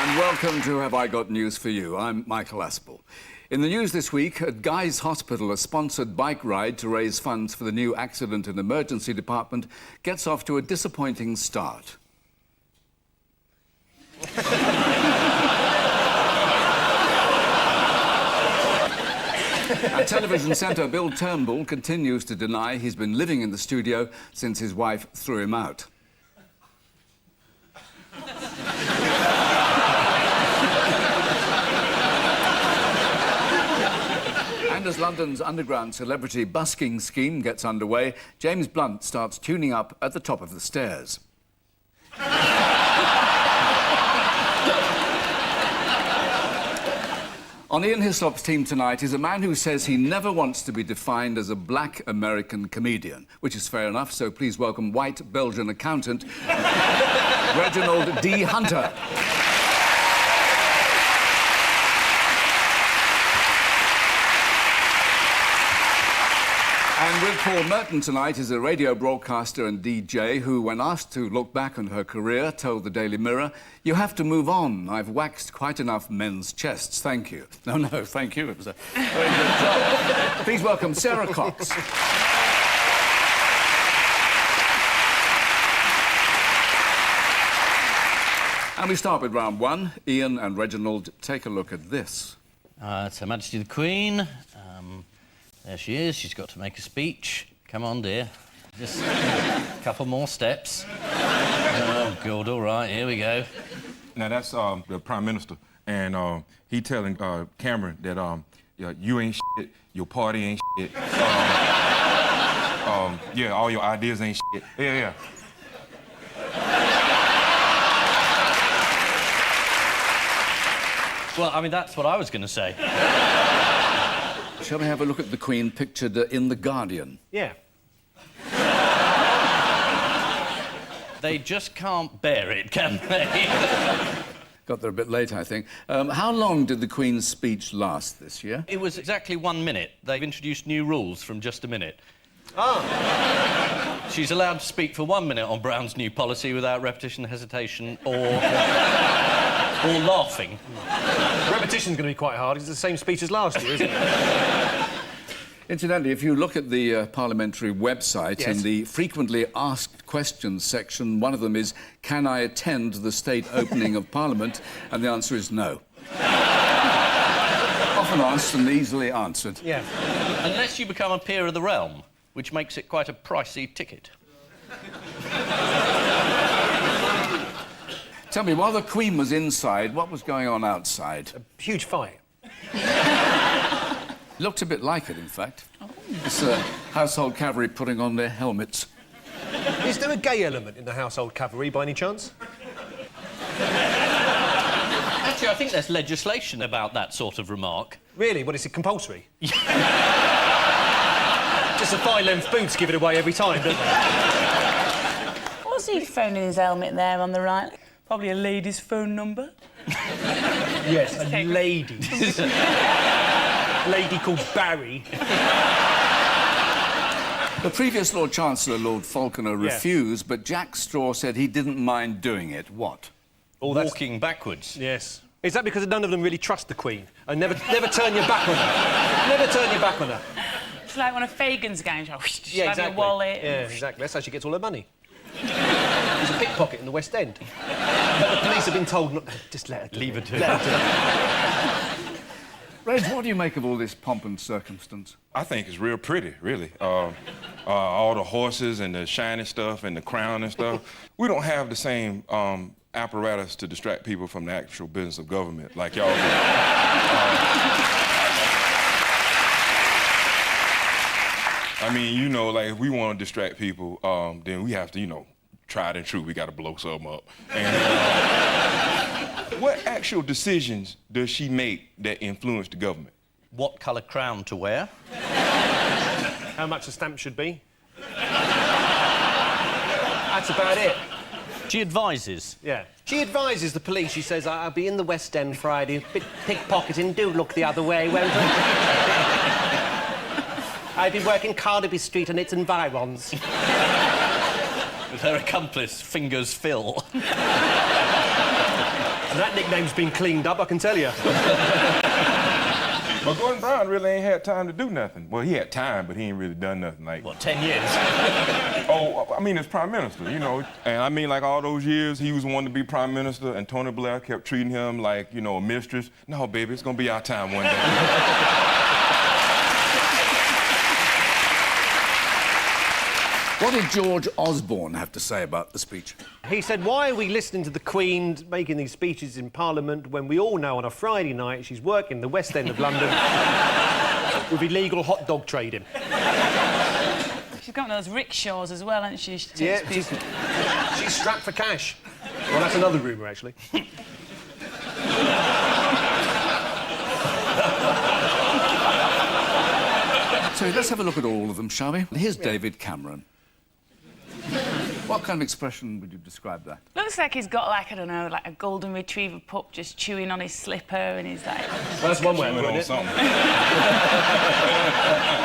And welcome to Have I Got News for You? I'm Michael Aspel. In the news this week, at Guy's Hospital, a sponsored bike ride to raise funds for the new accident and emergency department gets off to a disappointing start. At Television Centre, Bill Turnbull continues to deny he's been living in the studio since his wife threw him out. And as London's underground celebrity busking scheme gets underway, James Blunt starts tuning up at the top of the stairs. On Ian Hislop's team tonight is a man who says he never wants to be defined as a black American comedian, which is fair enough, so please welcome white Belgian accountant Reginald D. Hunter. And with Paul Merton tonight is a radio broadcaster and DJ who, when asked to look back on her career, told the Daily Mirror, "You have to move on. I've waxed quite enough men's chests. Thank you." No, thank you. It was a very good job. Please welcome Sarah Cox. And we start with round one. Ian and Reginald, take a look at this. It's Her Majesty the Queen. There she is. She's got to make a speech. Come on, dear. Just a couple more steps. Oh, God, all right, here we go. Now, that's the Prime Minister, and he telling Cameron that you ain't shit, your party ain't shit. Yeah, all your ideas ain't shit. Yeah. Well, I mean, that's what I was going to say. Shall we have a look at the Queen pictured in The Guardian? Yeah. They just can't bear it, can they? Got there a bit late, I think. How long did the Queen's speech last this year? It was exactly 1 minute. They've introduced new rules from just a minute. Oh. She's allowed to speak for 1 minute on Brown's new policy without repetition, hesitation, or laughing. Repetition's going to be quite hard. It's the same speech as last year, isn't it? Incidentally, if you look at the parliamentary website, yes, in the frequently asked questions section, one of them is, can I attend the state opening of Parliament? And the answer is no. Often asked and easily answered. Yeah. Unless you become a peer of the realm, which makes it quite a pricey ticket. Tell me, while the Queen was inside, what was going on outside? A huge fight. Looked a bit like it, in fact. Oh. It's household cavalry putting on their helmets. Is there a gay element in the household cavalry, by any chance? Actually, I think there's legislation about that sort of remark. Really? What, is it compulsory? Just the thigh-length boots give it away every time, don't they? What's he phoning his helmet there on the right? Probably a lady's phone number. Yes, a lady. Lady called Barry. The previous Lord Chancellor, Lord Falconer, refused, but Jack Straw said he didn't mind doing it. What? Walking backwards. Yes. Is that because none of them really trust the Queen? And never turn your back on her? Never turn your back on her? It's like one of Fagan's games. Yeah, exactly. Your wallet. Yeah, exactly. That's how she gets all her money. He's a pickpocket in the West End. But the police have been told not... Just let her do Leave it. her to it. Reg, what do you make of all this pomp and circumstance? I think it's real pretty, really. All the horses and the shiny stuff and the crown and stuff. We don't have the same apparatus to distract people from the actual business of government like y'all do. I mean, you know, like, if we want to distract people, then we have to, you know, tried and true, we got to blow something up. And what actual decisions does she make that influence the government? What colour crown to wear? How much a stamp should be? That's about it. She advises. Yeah. She advises the police. She says, I'll be in the West End Friday, pickpocketing, do look the other way, won't I? I've been working Carnaby Street and its environs. With her accomplice, Fingers Phil. That nickname's been cleaned up, I can tell you. But Gordon Brown really ain't had time to do nothing. Well, he had time, but he ain't really done nothing. Like, What, 10 years? oh, I mean, as prime minister, you know. And I mean, like, all those years, he was wanting to be prime minister, and Tony Blair kept treating him like, you know, a mistress. No, baby, it's gonna be our time one day. What did George Osborne have to say about the speech? He said, why are we listening to the Queen making these speeches in Parliament when we all know on a Friday night she's working the West End of London with illegal hot dog trading? She's got those rickshaws as well, hasn't she? Yeah, she's strapped for cash. Well, that's another rumour, actually. So let's have a look at all of them, shall we? Here's David Cameron. What kind of expression would you describe that? Looks like he's got, like, I don't know, like a golden retriever pup just chewing on his slipper, and he's like... Well, that's one way of putting it. Something. I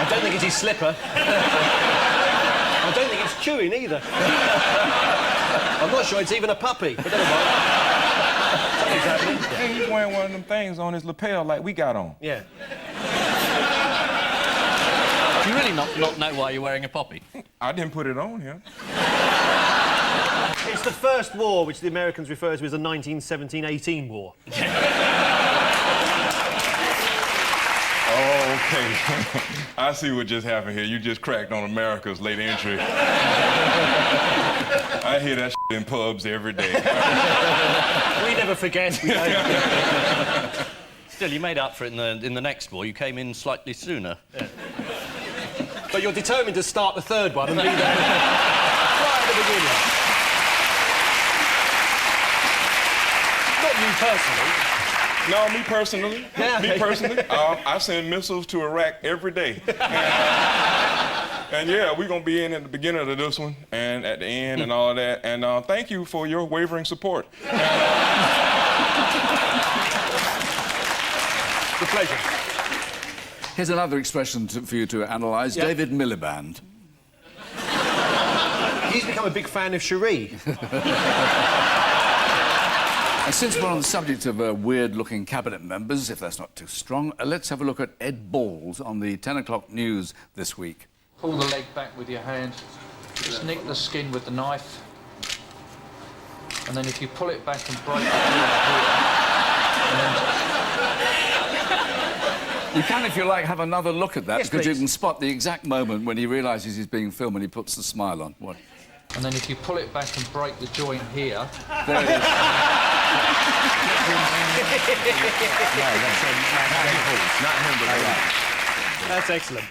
don't think it's his slipper. I don't think it's chewing either. I'm not sure it's even a puppy, but never mind. Something's happening. Hey, he's wearing one of them things on his lapel like we got on. Yeah. Do you really not know why you're wearing a poppy? I didn't put it on him. It's the first war which the Americans refer to as the 1917-18 war. Oh, okay. I see what just happened here. You just cracked on America's late entry. I hear that shit in pubs every day. We never forget. Still, you made up for it in the next war. You came in slightly sooner. Yeah. But you're determined to start the third one and be there right at the beginning. Not you personally. No, me personally. Yeah. Me personally. I send missiles to Iraq every day. And yeah, we're going to be in at the beginning of this one and at the end and all of that. And thank you for your wavering support. With pleasure. Here's another expression for you to analyse. Yeah. David Miliband. He's become a big fan of Cherie. And since we're on the subject of weird-looking cabinet members, if that's not too strong, let's have a look at Ed Balls on the 10 o'clock news this week. Pull the leg back with your hand, just nick the skin with the knife, and then if you pull it back and break it here, You can, if you like, have another look at that, Yes, because please. you can spot the exact moment when he realises he's being filmed and he puts the smile on. What? and then if you pull it back and break the joint here, There it is. That's excellent.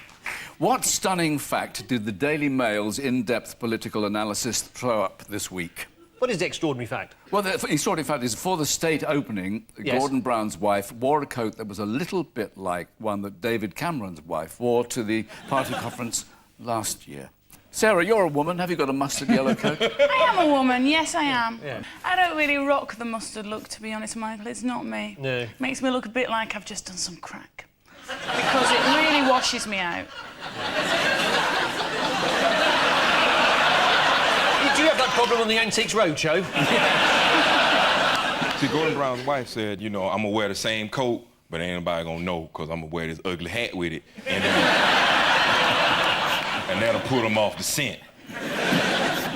What stunning fact did the Daily Mail's in-depth political analysis throw up this week? What is the extraordinary fact? Well, the extraordinary fact is, for the state opening, Yes. Gordon Brown's wife wore a coat that was a little bit like one that David Cameron's wife wore to the party conference last year. Sarah, you're a woman. Have you got a mustard yellow coat? I am a woman, yes, I am. Yeah. I don't really rock the mustard look, to be honest, Michael. It's not me. No. Makes me look a bit like I've just done some crack. Because it really washes me out. Do you have that problem on the Antiques Roadshow? See, Gordon Brown's wife said, you know, I'm going to wear the same coat, but ain't nobody going to know because I'm going to wear this ugly hat with it. And that'll put him off the scent.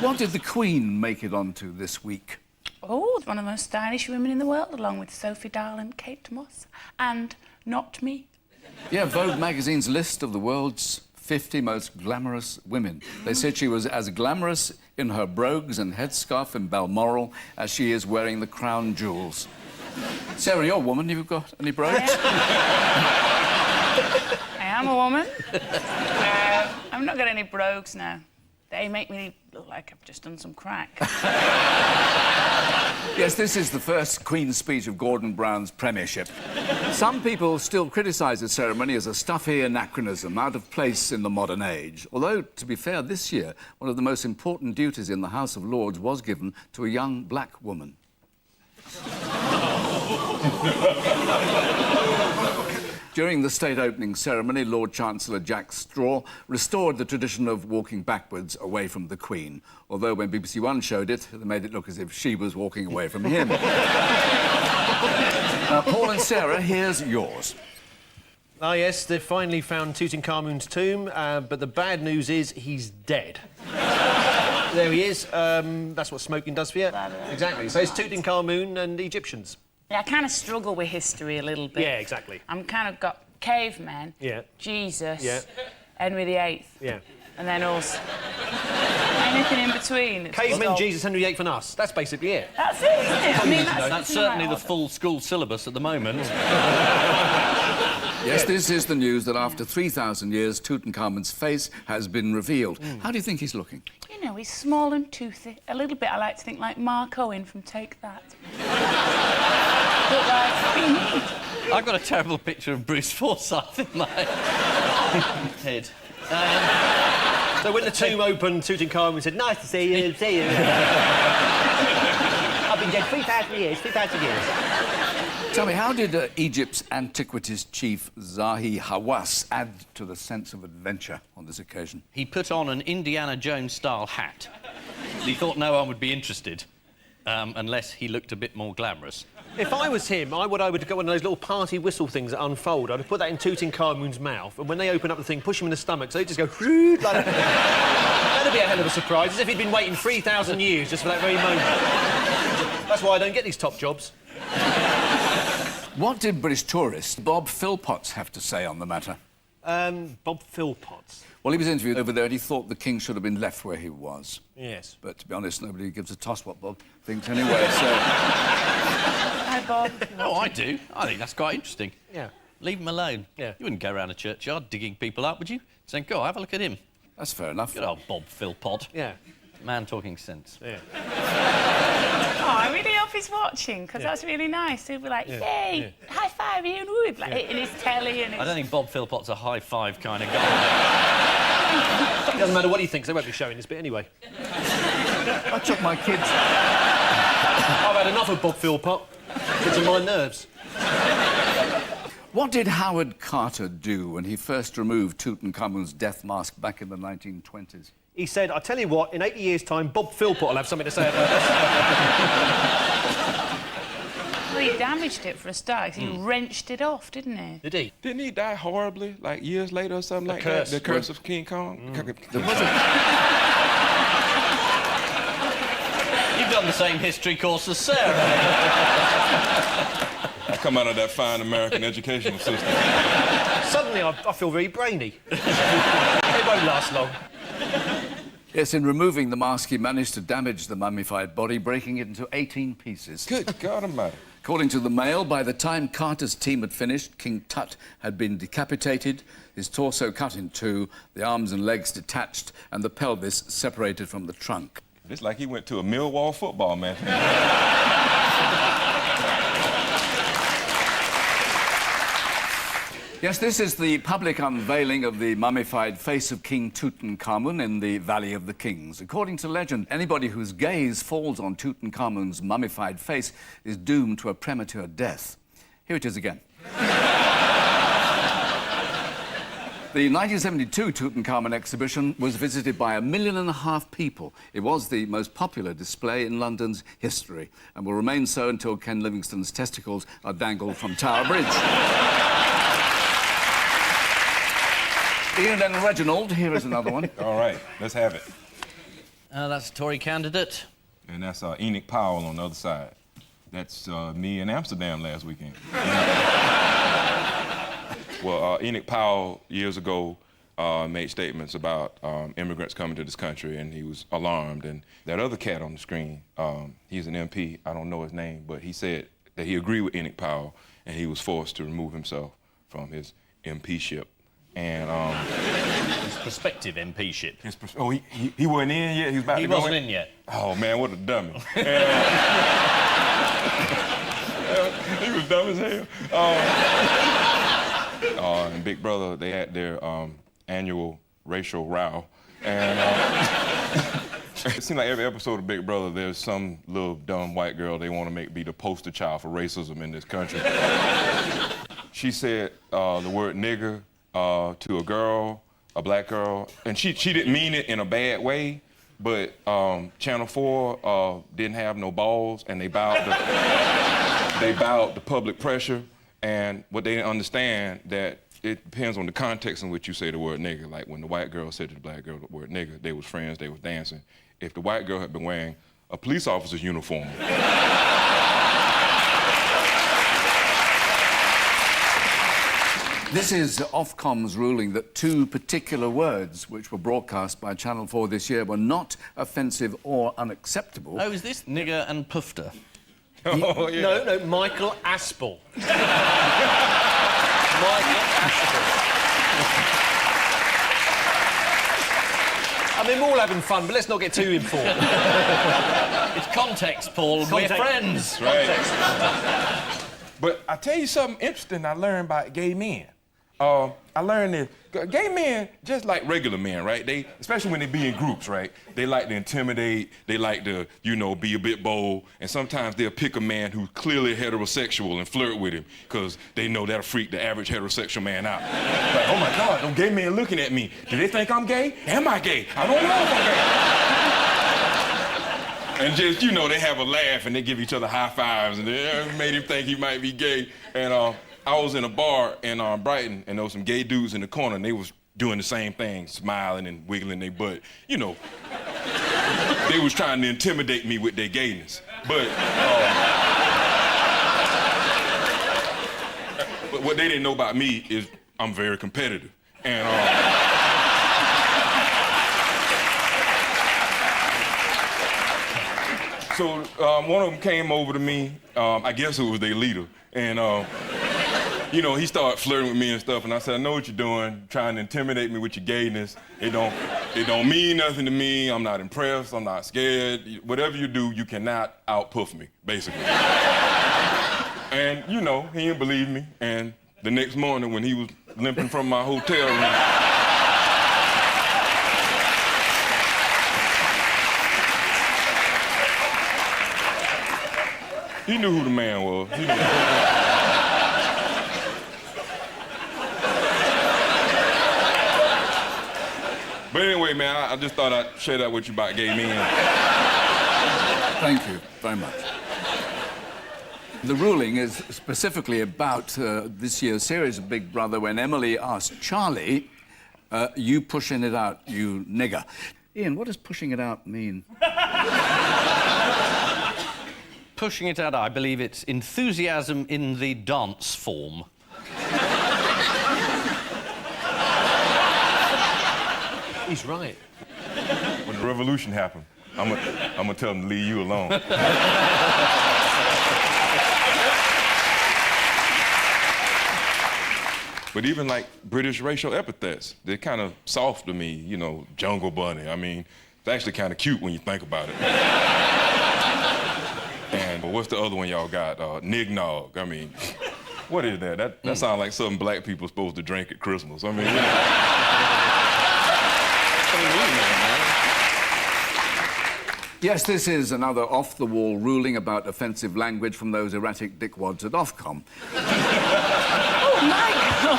What did the Queen make it onto this week? Oh, one of the most stylish women in the world, along with Sophie Dahl and Kate Moss. And not me. Yeah, Vogue magazine's list of the world's 50 most glamorous women. They said she was as glamorous in her brogues and headscarf in Balmoral as she is wearing the crown jewels. Sarah, you're a woman. You've got any brogues? I am a woman. I've not got any brogues now. They make me look like I've just done some crack. Yes, this is the first Queen's speech of Gordon Brown's premiership. Some people still criticise the ceremony as a stuffy anachronism, out of place in the modern age. Although, to be fair, this year, one of the most important duties in the House of Lords was given to a young black woman. During the state opening ceremony, Lord Chancellor Jack Straw restored the tradition of walking backwards away from the Queen, although when BBC One showed it, they made it look as if she was walking away from him. Paul and Sarah, here's yours. Ah, yes, they've finally found Tutankhamun's tomb, but the bad news is he's dead. There he is. That's what smoking does for you. Exactly. So it's Tutankhamun and Egyptians. Yeah, I kind of struggle with history a little bit. Yeah, exactly. I'm kind of got cavemen, Yeah. Jesus, Yeah. Henry VIII, Yeah. and then us. Anything in between. It's Cavemen, all- Jesus, Henry VIII and us. That's basically it. That's it, isn't it? I mean, That's certainly the full school syllabus at the moment. Yes, this is the news that after 3,000 years, Tutankhamun's face has been revealed. How do you think he's looking? You know, he's small and toothy. A little bit, I like to think, like Mark Owen from Take That. But, like, what do you need? I've got a terrible picture of Bruce Forsyth in my head. So when the tomb opened, Tutankhamun said, "Nice to see you, see you." I've been dead 3,000 years, 3,000 years. Tell me, how did Egypt's antiquities chief Zahi Hawass add to the sense of adventure on this occasion? He put on an Indiana Jones-style hat. He thought no one would be interested unless he looked a bit more glamorous. If I was him, I would go one of those little party whistle things that unfold. I'd put that in Tutankhamun's mouth, and when they open up the thing, push him in the stomach, so he'd just go like that. That'd be a hell of a surprise, as if he'd been waiting 3,000 years just for that very moment. That's why I don't get these top jobs. What did British tourist Bob Philpotts have to say on the matter? Bob Philpotts. Well, he was interviewed over there and he thought the king should have been left where he was. Yes. But to be honest, nobody gives a toss what Bob thinks anyway, so... Hi, Bob. Oh, I do. I think that's quite interesting. Yeah. Leave him alone. Yeah. You wouldn't go around a churchyard digging people up, would you? Saying, go, have a look at him. That's fair enough. Good old Bob Philpott. Yeah. Man talking sense. Yeah. Oh, I really hope he's watching, because that's really nice. He'll be like, yay, high five Ian Wood, like hitting his telly and I don't think Bob Philpott's a high-five kind of guy. It doesn't matter what he thinks, they won't be showing this bit anyway. I took my kids... I've had enough of Bob Philpott. Gets on my nerves. What did Howard Carter do when he first removed Tutankhamun's death mask back in the 1920s? He said, "I tell you what, in 80 years' time, Bob Philpott will have something to say about this." Well, he damaged it for a start. He wrenched it off, didn't he? Did he? Didn't he die horribly, like years later or something like curse. that? The curse of King Kong? You've done the same history course as Sarah. I come out of that fine American educational system. Suddenly, I feel very brainy. It won't last long. Yes, in removing the mask, he managed to damage the mummified body, breaking it into 18 pieces. Good God Almighty. According to the Mail, by the time Carter's team had finished, King Tut had been decapitated, his torso cut in two, the arms and legs detached, and the pelvis separated from the trunk. It's like he went to a Millwall football match. Yes, this is the public unveiling of the mummified face of King Tutankhamun in the Valley of the Kings. According to legend, anybody whose gaze falls on Tutankhamun's mummified face is doomed to a premature death. Here it is again. The 1972 Tutankhamun exhibition was visited by 1.5 million people. It was the most popular display in London's history and will remain so until Ken Livingstone's testicles are dangled from Tower Bridge. Ian and Reginald, here is another one. All right, let's have it. That's a Tory candidate. And that's Enoch Powell on the other side. That's me in Amsterdam last weekend. Well, Enoch Powell, years ago, made statements about immigrants coming to this country, and he was alarmed. And that other cat on the screen, he's an MP, I don't know his name, but he said that he agreed with Enoch Powell, and he was forced to remove himself from his MP-ship. And His prospective MP-ship. He wasn't in yet? He was about to go in? He wasn't in yet. Oh, man, what a dummy. And, he was dumb as hell. And Big Brother, they had their annual racial row. And it seems like every episode of Big Brother, there's some little dumb white girl they want to make be the poster child for racism in this country. She said the word nigger to a girl, a black girl, and she didn't mean it in a bad way, but Channel 4 didn't have no balls, and they bowed the... they bowed to public pressure, and what they didn't understand that it depends on the context in which you say the word nigger. Like when the white girl said to the black girl the word nigger, they was friends, they was dancing. If the white girl had been wearing a police officer's uniform. This is Ofcom's ruling that 2 particular words which were broadcast by Channel 4 this year were not offensive or unacceptable. Oh, is this nigger and pufter? Oh, yeah. No, Michael Aspel. Michael Aspel. I mean, we're all having fun, but let's not get too informed. It's context, Paul. We're friends. Right. But I tell you something interesting I learned about gay men. I learned that gay men, just like regular men, right? They, especially when they be in groups, right? They like to intimidate, they like to, you know, be a bit bold, and sometimes they'll pick a man who's clearly heterosexual and flirt with him, because they know that'll freak the average heterosexual man out. Like, oh my God, them gay men looking at me. Do they think I'm gay? Am I gay? I don't know if I'm gay. And just, you know, they have a laugh and they give each other high fives, and they made him think he might be gay. And I was in a bar in Brighton, and there was some gay dudes in the corner, and they was doing the same thing, smiling and wiggling their butt. You know, they was trying to intimidate me with their gayness. But what they didn't know about me is I'm very competitive. And so one of them came over to me, I guess it was their leader, and you know, he started flirting with me and stuff, and I said, I know what you're doing, trying to intimidate me with your gayness. It don't mean nothing to me. I'm not impressed. I'm not scared. Whatever you do, you cannot outpuff me, basically. And, you know, he didn't believe me. And the next morning, when he was limping from my hotel room, he knew who the man was. He knew. But anyway, man, I just thought I'd share that with you about gay men. Thank you very much. The ruling is specifically about this year's series of Big Brother when Emily asked Charlie, you pushing it out, you nigger. Ian, what does pushing it out mean? Pushing it out, I believe it's enthusiasm in the dance form. He's right. When the revolution happened, I'm gonna tell them to leave you alone. But even like British racial epithets, they're kind of soft to me, you know, jungle bunny. I mean, it's actually kind of cute when you think about it. And what's the other one y'all got? Nignog. I mean, what is that? That sounds like something black people are supposed to drink at Christmas. I mean, you know. Yes, this is another off-the-wall ruling about offensive language from those erratic dickwads at Ofcom. Oh, Michael!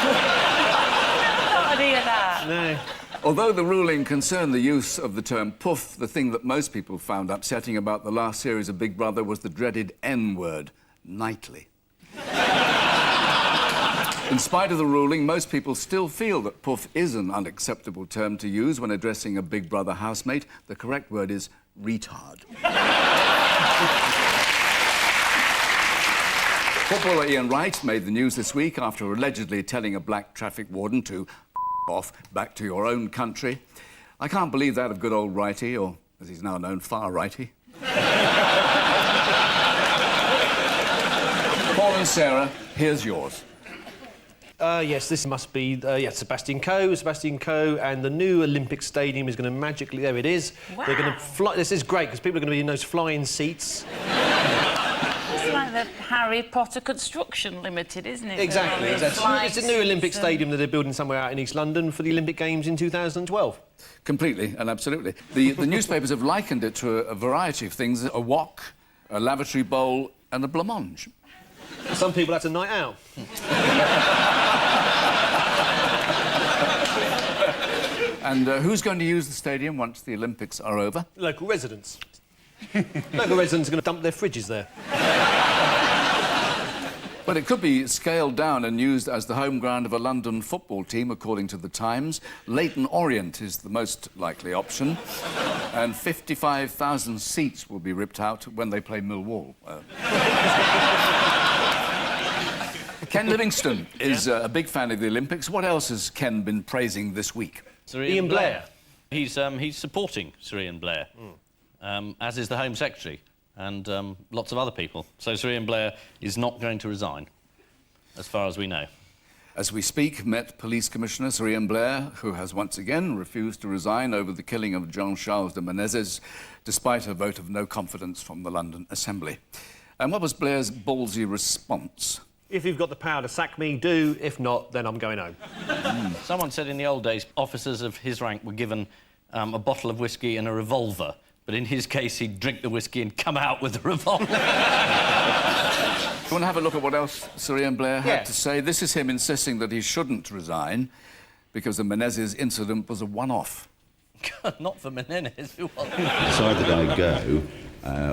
I didn't hear that. No. Although the ruling concerned the use of the term puff, the thing that most people found upsetting about the last series of Big Brother was the dreaded N-word, nightly. In spite of the ruling, most people still feel that puff is an unacceptable term to use when addressing a Big Brother housemate. The correct word is retard. Footballer Ian Wright made the news this week after allegedly telling a black traffic warden to off back to your own country. I can't believe that of good old Wrighty, or as he's now known, Far Righty. Paul and Sarah, here's yours. Yes, this must be, Sebastian Coe, and the new Olympic Stadium is going to magically... There it is. Wow. They're going to fly... This is great, because people are going to be in those flying seats. It's like the Harry Potter Construction Limited, isn't it? Exactly. It's a new Olympic Stadium that they're building somewhere out in East London for the Olympic Games in 2012. Completely and absolutely. The newspapers have likened it to a variety of things, a wok, a lavatory bowl and a blancmange. For some people, that's a night out. And who's going to use the stadium once the Olympics are over? Local residents. Local residents are going to dump their fridges there. Well, it could be scaled down and used as the home ground of a London football team, according to the Times. Leyton Orient is the most likely option. And 55,000 seats will be ripped out when they play Millwall. Ken Livingstone is a big fan of the Olympics. What else has Ken been praising this week? Sir Ian Blair. He's supporting Sir Ian Blair, as is the Home Secretary and lots of other people. So Sir Ian Blair is not going to resign, as far as we know. As we speak, Met Police Commissioner Sir Ian Blair, who has once again refused to resign over the killing of Jean-Charles de Menezes, despite a vote of no confidence from the London Assembly. And what was Blair's ballsy response? If you've got the power to sack me, do. If not, then I'm going home. Someone said in the old days, officers of his rank were given a bottle of whiskey and a revolver, but in his case, he'd drink the whiskey and come out with the revolver. You want to have a look at what else Sir Ian Blair had to say? This is him insisting that he shouldn't resign because the Menezes incident was a one-off. Not for Menendez. Decided that I go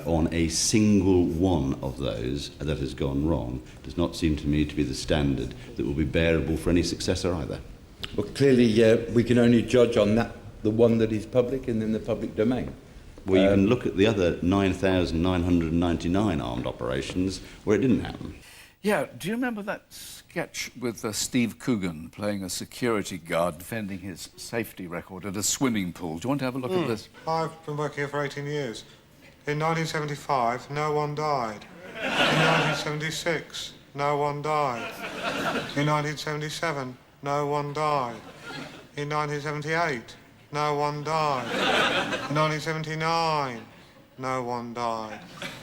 on a single one of those that has gone wrong does not seem to me to be the standard that will be bearable for any successor either. Well, clearly, we can only judge on that, the one that is public and in the public domain. Well, you can look at the other 9,999 armed operations where it didn't happen. Yeah, do you remember that sketch with Steve Coogan playing a security guard defending his safety record at a swimming pool? Do you want to have a look at this? I've been working here for 18 years. In 1975, no one died. In 1976, no one died. In 1977, no one died. In 1978, no one died. In 1979, no one died.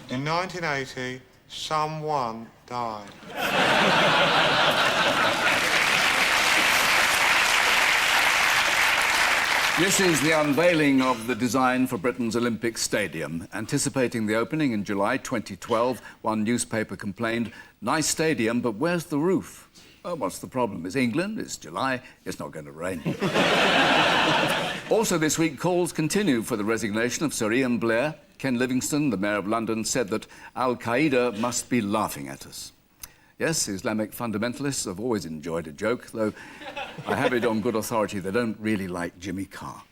In 1980, someone died. This is the unveiling of the design for Britain's Olympic Stadium. Anticipating the opening in July 2012, one newspaper complained, "Nice stadium, but where's the roof?" Oh, what's the problem? It's England, it's July, it's not going to rain. Also this week, calls continue for the resignation of Sir Ian Blair. Ken Livingstone, the Mayor of London, said that Al-Qaeda must be laughing at us. Yes, Islamic fundamentalists have always enjoyed a joke, though I have it on good authority they don't really like Jimmy Carr.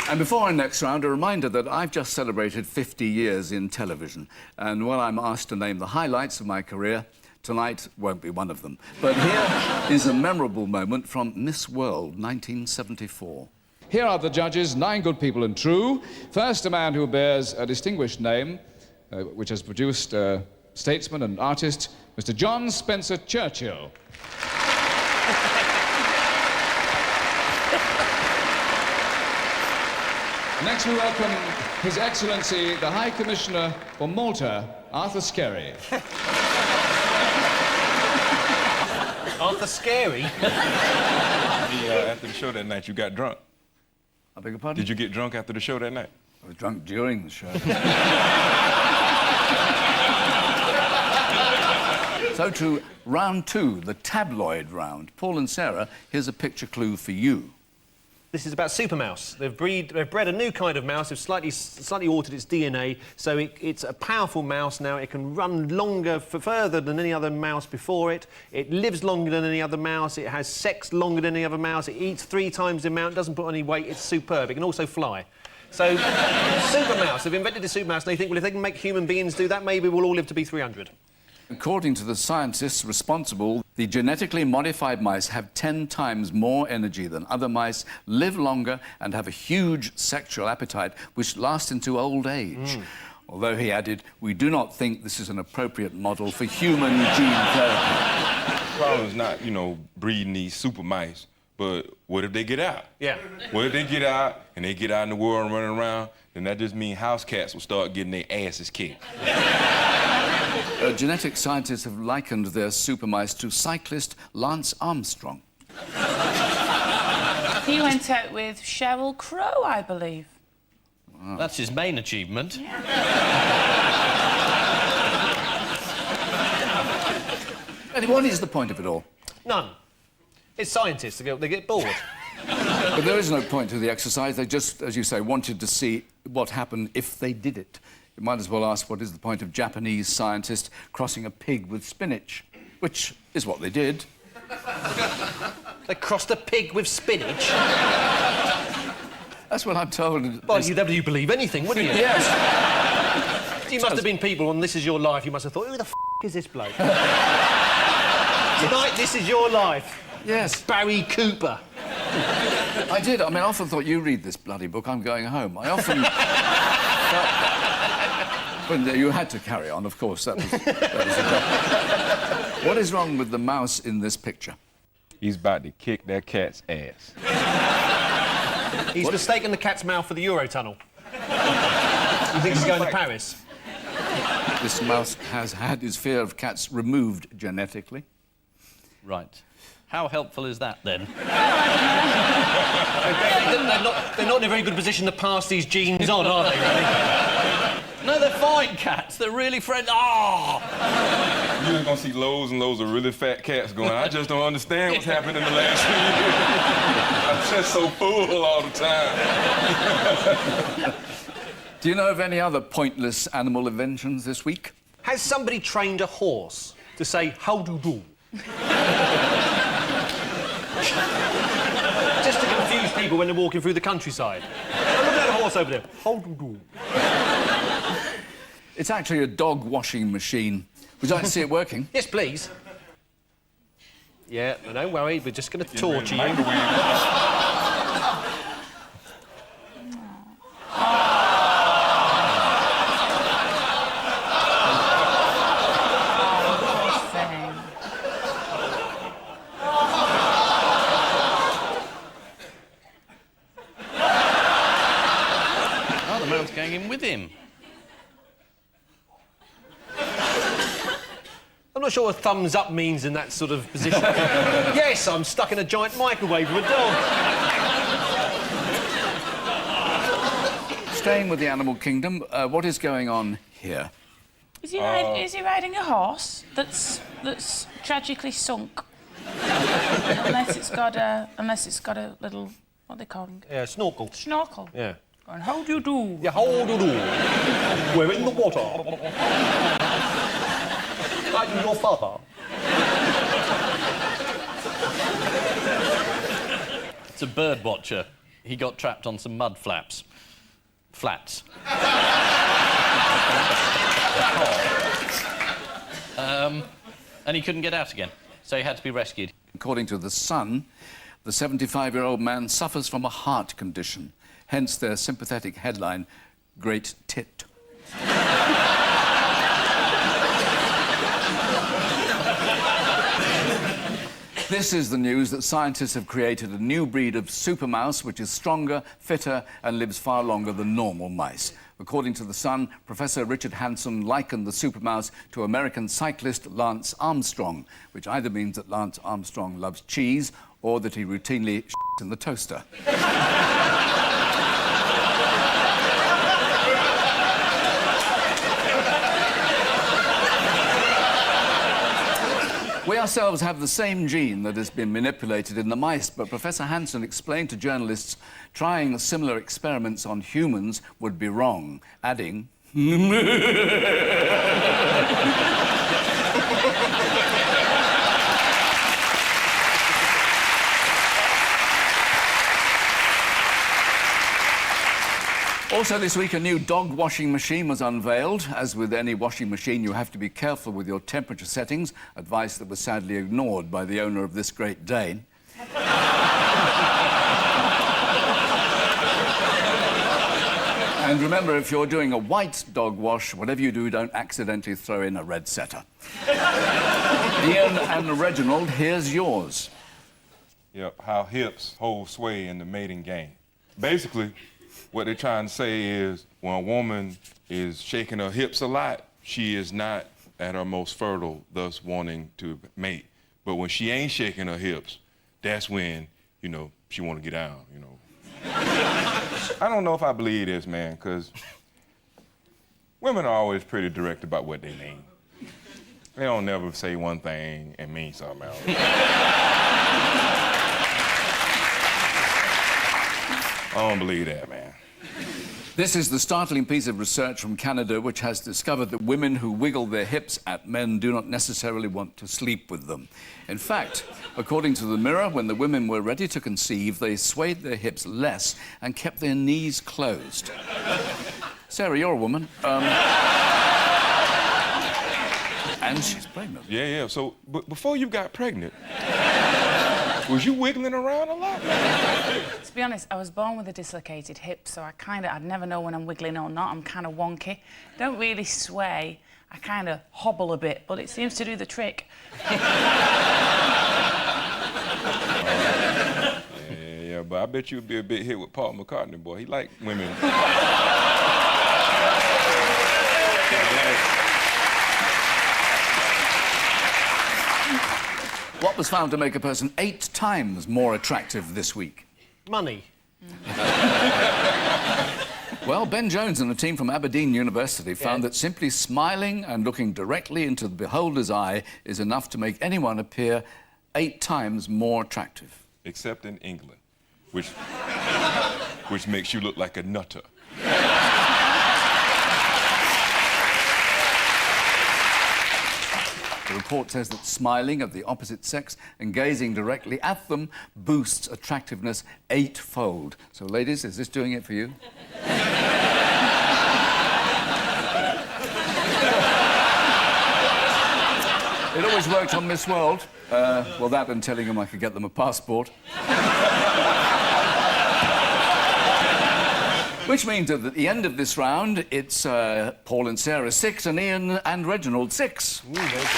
And before our next round, a reminder that I've just celebrated 50 years in television, and when I'm asked to name the highlights of my career, tonight won't be one of them. But here is a memorable moment from Miss World 1974. Here are the judges, 9 good people and true. First, a man who bears a distinguished name, which has produced a statesman and artist, Mr. John Spencer Churchill. Next, we welcome His Excellency, the High Commissioner for Malta, Arthur Skerry. Arthur Scary? After the show that night, you got drunk. I beg your pardon? Did you get drunk after the show that night? I was drunk during the show. So to round 2, the tabloid round. Paul and Sarah, here's a picture clue for you. This is about Super Mouse. They've bred a new kind of mouse. They've slightly altered its DNA, so it's a powerful mouse now. It can run further than any other mouse before it. It lives longer than any other mouse. It has sex longer than any other mouse. It eats 3 times the amount, doesn't put on any weight. It's superb. It can also fly. So, Super Mouse. They've invented the Super Mouse, and they think, well, if they can make human beings do that, maybe we'll all live to be 300. According to the scientists responsible, the genetically modified mice have 10 times more energy than other mice, live longer, and have a huge sexual appetite, which lasts into old age. Although, he added, we do not think this is an appropriate model for human gene therapy. The problem is not, breeding these super mice, but what if they get out? Yeah. What if they get out, and they get out in the world and running around, then that just means house cats will start getting their asses kicked. Genetic scientists have likened their super mice to cyclist Lance Armstrong. He went out with Sheryl Crow, I believe. Wow. That's his main achievement. Yeah. And what is the point of it all? None. It's scientists. They get bored. But there is no point to the exercise. They just, as you say, wanted to see what happened if they did it. You might as well ask what is the point of Japanese scientists crossing a pig with spinach, which is what they did. They crossed a pig with spinach? That's what I'm told. Well, you believe anything, wouldn't you? Yes. You must have been people on This Is Your Life, you must have thought, who the is this bloke? Tonight, This Is Your Life. Yes. Barry Cooper. I did. I mean, I often thought, you read this bloody book, I'm going home. I often felt that. But you had to carry on, of course. That was the job. What is wrong with the mouse in this picture? He's about to kick that cat's ass. He's mistaken the cat's mouth for the Eurotunnel. You think he's going to Paris? This mouse has had his fear of cats removed genetically. Right. How helpful is that, then? They're not in a very good position to pass these genes on, are they, really? No, they're fine cats. They're really friendly. Oh! You're going to see loads and loads of really fat cats going, I just don't understand what's happened in the last few years. I'm just so full all the time. Do you know of any other pointless animal inventions this week? Has somebody trained a horse to say, how do do? Just to confuse people when they're walking through the countryside. Oh, look at that horse over there. How do do? It's actually a dog washing machine. Would you like to see it working? Yes, please. Yeah, don't worry, we're just going to torture you. Oh, the mouse going in with him. I'm not sure what thumbs up means in that sort of position. Yes, I'm stuck in a giant microwave with a dog. Staying with the animal kingdom, what is going on here? Is he riding a horse that's tragically sunk? unless it's got a little, what they call them? Yeah, snorkel. Snorkel. Yeah. Going, how do you do? Yeah, how do you do? We're in the water. I'm your father. It's a bird watcher. He got trapped on some mud flaps. Flats. And he couldn't get out again, so he had to be rescued. According to The Sun, the 75-year-old man suffers from a heart condition, hence their sympathetic headline, Great Tit. This is the news that scientists have created a new breed of super mouse which is stronger, fitter and lives far longer than normal mice. According to The Sun, Professor Richard Hanson likened the super mouse to American cyclist Lance Armstrong, which either means that Lance Armstrong loves cheese or that he routinely shits in the toaster. We ourselves have the same gene that has been manipulated in the mice, but Professor Hanson explained to journalists trying similar experiments on humans would be wrong, adding... Also this week, a new dog washing machine was unveiled. As with any washing machine, you have to be careful with your temperature settings, advice that was sadly ignored by the owner of this Great Dane. And remember, if you're doing a white dog wash, whatever you do, don't accidentally throw in a red setter. Ian and Reginald, here's yours. Yep, how hips hold sway in the mating game. Basically, what they're trying to say is when a woman is shaking her hips a lot, she is not at her most fertile, thus wanting to mate. But when she ain't shaking her hips, that's when, you know, she want to get down, you know. I don't know if I believe this, man, because women are always pretty direct about what they mean. They don't never say one thing and mean something else. I don't believe that, man. This is the startling piece of research from Canada which has discovered that women who wiggle their hips at men do not necessarily want to sleep with them. In fact, according to the Mirror, when the women were ready to conceive, they swayed their hips less and kept their knees closed. Sarah, you're a woman. And she's pregnant. Yeah. So, but before you got pregnant, was you wiggling around a lot? To be honest, I was born with a dislocated hip, so I'd never know when I'm wiggling or not. I'm kind of wonky. Don't really sway. I kind of hobble a bit, but it seems to do the trick. Yeah, but I bet you'd be a bit hit with Paul McCartney, boy. He liked women. What was found to make a person 8 times more attractive this week? Money. Well, Ben Jones and the team from Aberdeen University found that simply smiling and looking directly into the beholder's eye is enough to make anyone appear 8 times more attractive. Except in England, which makes you look like a nutter. The report says that smiling at the opposite sex and gazing directly at them boosts attractiveness 8-fold. So, ladies, is this doing it for you? It always worked on Miss World. Well, that and telling them I could get them a passport. Which means that at the end of this round, it's Paul and Sarah 6 and Ian and Reginald 6. Ooh, very good.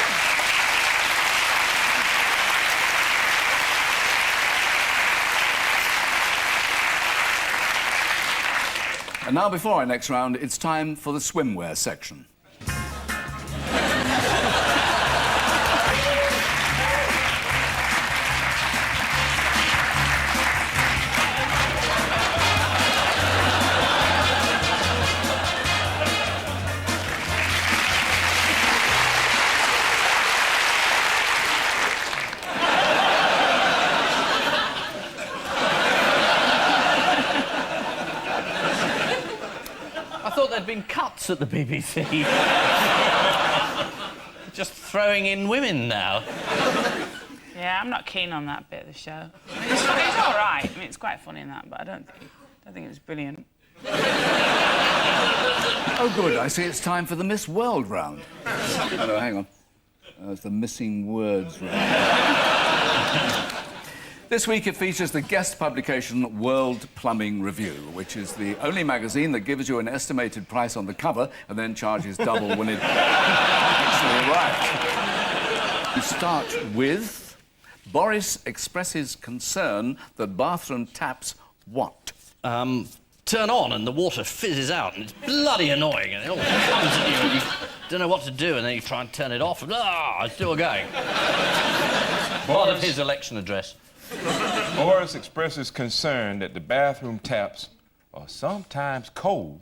And now, before our next round, it's time for the swimwear section. I thought there'd been cuts at the BBC. Just throwing in women now. Yeah, I'm not keen on that bit of the show. I mean, it's all right. I mean, it's quite funny in that, but I don't think it was brilliant. Oh, good. I see it's time for the Miss World round. Oh, no, hang on. It's the missing words round. This week it features the guest publication World Plumbing Review, which is the only magazine that gives you an estimated price on the cover and then charges double when it actually arrives. You start with Boris expresses concern that bathroom taps what? Turn on and the water fizzes out and it's bloody annoying and it all comes at you and you don't know what to do and then you try and turn it off and it's still going. Part of his election address. Boris expresses concern that the bathroom taps are sometimes cold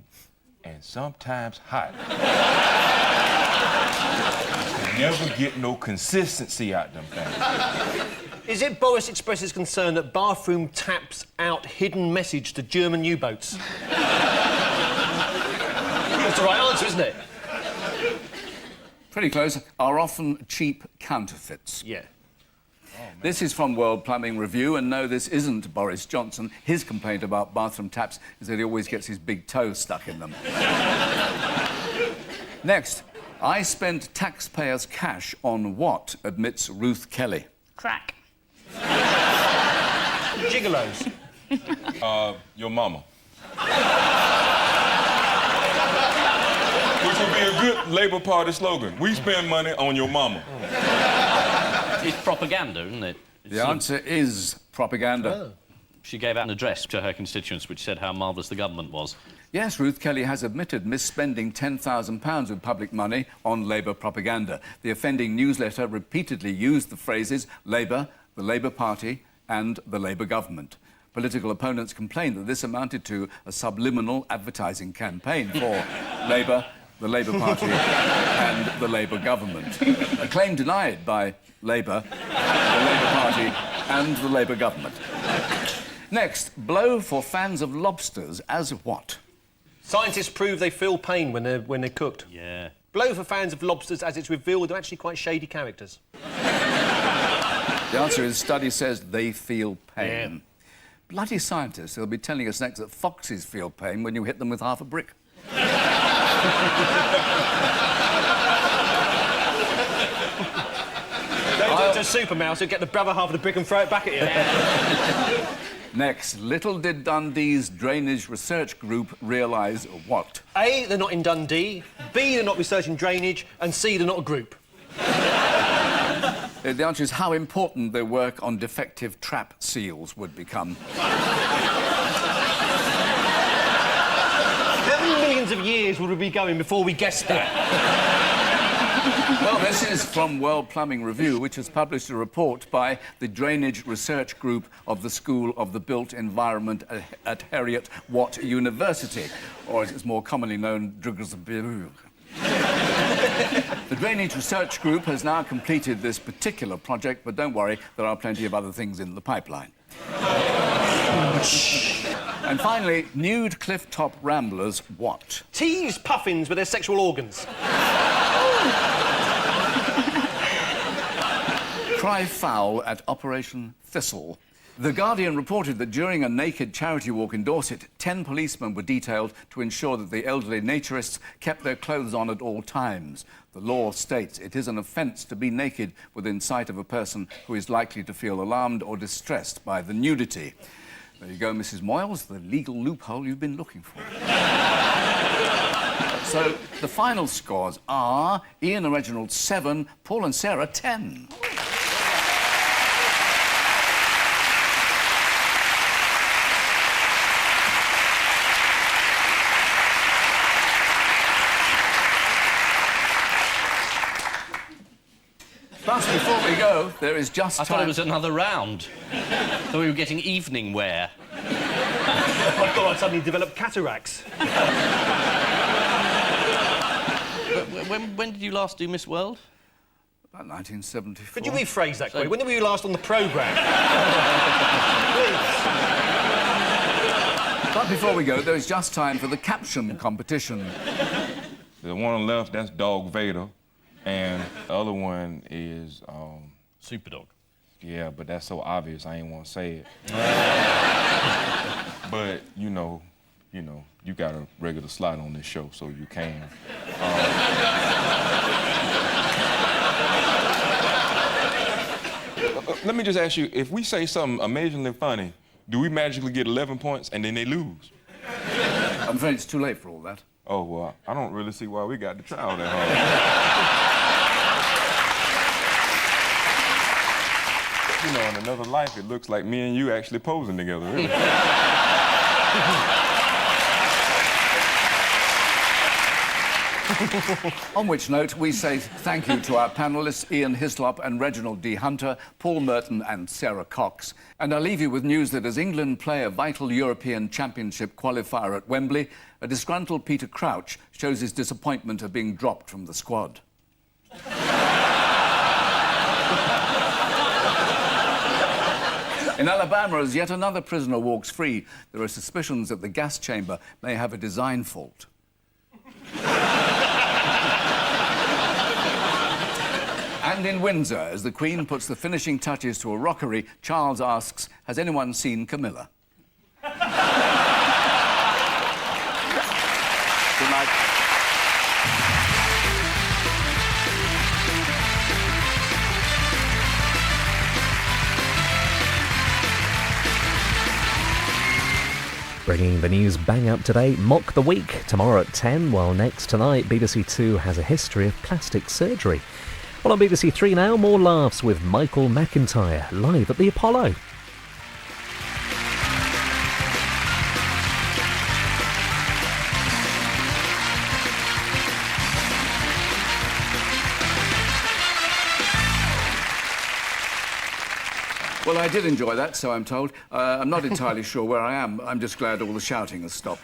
and sometimes hot. You never get no consistency out them things. Is it Boris expresses concern that bathroom taps out hidden message to German U-boats? That's the right answer, isn't it? Pretty close. Are often cheap counterfeits. Yeah. This is from World Plumbing Review, and no, this isn't Boris Johnson. His complaint about bathroom taps is that he always gets his big toe stuck in them. Next, I spent taxpayers' cash on what, admits Ruth Kelly? Crack. Gigolos. Your mama. Which would be a good Labour Party slogan. We spend money on your mama. It's propaganda, isn't it? The answer is propaganda. Oh. She gave out an address to her constituents which said how marvellous the government was. Yes, Ruth Kelly has admitted misspending £10,000 of public money on Labour propaganda. The offending newsletter repeatedly used the phrases Labour, the Labour Party and the Labour government. Political opponents complained that this amounted to a subliminal advertising campaign for Labour, the Labour Party and the Labour government. A claim denied by Labour, the Labour Party and the Labour government. Next, blow for fans of lobsters as what? Scientists prove they feel pain when they're cooked. Yeah. Blow for fans of lobsters, as it's revealed they're actually quite shady characters. The answer is study says they feel pain. Yeah. Bloody scientists, they'll be telling us next that foxes feel pain when you hit them with half a brick. Go to a super mouse who'll get the brother half of the brick and throw it back at you. Next, little did Dundee's drainage research group realise what? A, they're not in Dundee. B, they're not researching drainage. And C, they're not a group. The answer is how important their work on defective trap seals would become. How many millions of years would we be going before we guessed that? Well, this is from World Plumbing Review, which has published a report by the Drainage Research Group of the School of the Built Environment at Heriot-Watt University, or as it's more commonly known, Drugsbiru. The Drainage Research Group has now completed this particular project, but don't worry, there are plenty of other things in the pipeline. And finally, nude cliff-top ramblers what? Tease puffins with their sexual organs. Cry foul at Operation Thistle. The Guardian reported that during a naked charity walk in Dorset, 10 policemen were detailed to ensure that the elderly naturists kept their clothes on at all times. The law states it is an offence to be naked within sight of a person who is likely to feel alarmed or distressed by the nudity. There you go, Mrs. Moyles, the legal loophole you've been looking for. So, the final scores are Ian and Reginald 7, Paul and Sarah 10. Plus, before we go, there is just I time... thought it was another round. Thought we were getting evening wear. I thought I'd suddenly develop cataracts. When did you last do Miss World? About 1974. Could you rephrase that, Quinn? When were you last on the programme? Please. But before we go, there is just time for the caption competition. The one on the left, that's Dog Vader. And the other one is, Superdog. Yeah, but that's so obvious, I ain't want to say it. But, you know, you got a regular slot on this show, so you can. Let me just ask you, if we say something amazingly funny, do we magically get 11 points and then they lose? I'm afraid it's too late for all that. Oh, well, I don't really see why we got to try all that hard. You know, in another life, it looks like me and you actually posing together, really. On which note, we say thank you to our panellists, Ian Hislop and Reginald D. Hunter, Paul Merton and Sarah Cox. And I'll leave you with news that as England play a vital European Championship qualifier at Wembley, a disgruntled Peter Crouch shows his disappointment at being dropped from the squad. In Alabama, as yet another prisoner walks free, there are suspicions that the gas chamber may have a design fault. And in Windsor, as the Queen puts the finishing touches to a rockery, Charles asks, has anyone seen Camilla? Good night. Bringing the news bang up today, Mock the Week, tomorrow at 10, while next tonight BBC 2 has a history of plastic surgery. Well, on BBC 3 now, more laughs with Michael McIntyre, live at the Apollo. Well, I did enjoy that, so I'm told. I'm not entirely sure where I am. I'm just glad all the shouting has stopped.